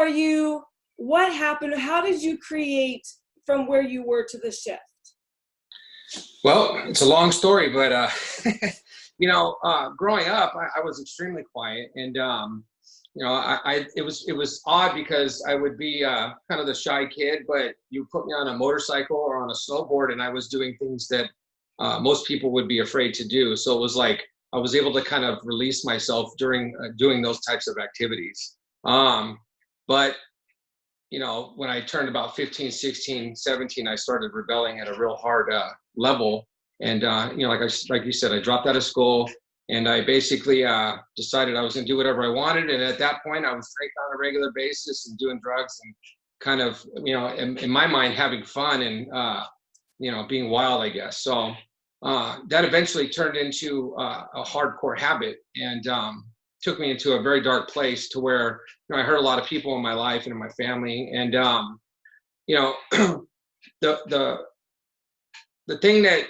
are you? What happened? How did you create from where you were to the shift? Well, it's a long story, but growing up, I was extremely quiet, and it was odd because I would be kind of the shy kid, but you put me on a motorcycle or on a snowboard, and I was doing things that most people would be afraid to do. So it was like I was able to kind of release myself during doing those types of activities. But when I turned about 15, 16, 17, I started rebelling at a real hard level. And, like you said, I dropped out of school, and I basically decided I was going to do whatever I wanted. And at that point, I was drinking on a regular basis and doing drugs and kind of, in my mind, having fun and, being wild, I guess. So that eventually turned into a hardcore habit, and took me into a very dark place to where I hurt a lot of people in my life and in my family. And the thing that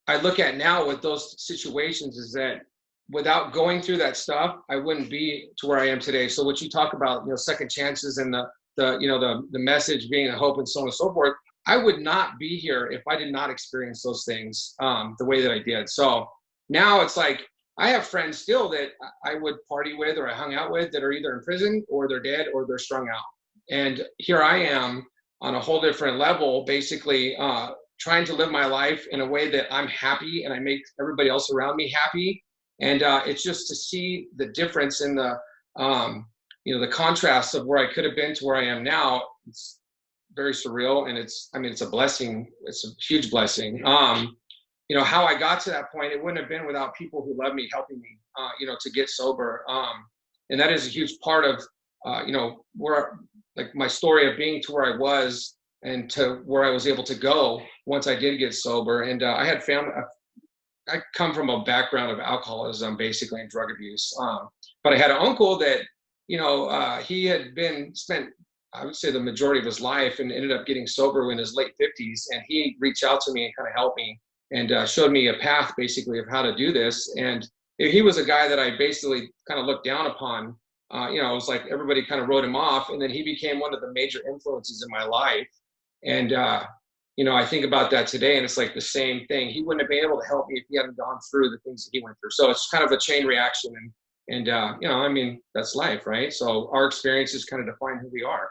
I look at now with those situations is that without going through that stuff, I wouldn't be to where I am today. So what you talk about, second chances and the message being a hope and so on and so forth, I would not be here if I did not experience those things the way that I did. So now it's like, I have friends still that I would party with or I hung out with that are either in prison or they're dead or they're strung out. And here I am on a whole different level, basically trying to live my life in a way that I'm happy and I make everybody else around me happy. And it's just to see the difference in the contrast of where I could have been to where I am now. It's very surreal, and it's a blessing. It's a huge blessing. How I got to that point, it wouldn't have been without people who love me, helping me, to get sober. And that is a huge part of, where, like, my story of being to where I was and to where I was able to go once I did get sober. And I had family. I come from a background of alcoholism, basically, and drug abuse. But I had an uncle that, he had spent, I would say, the majority of his life and ended up getting sober in his late 50s. And he reached out to me and kind of helped me and showed me a path, basically, of how to do this. And he was a guy that I basically kind of looked down upon. It was like everybody kind of wrote him off. And then he became one of the major influences in my life. And, I think about that today, and it's like the same thing. He wouldn't have been able to help me if he hadn't gone through the things that he went through. So it's kind of a chain reaction. And that's life, right? So our experiences kind of define who we are.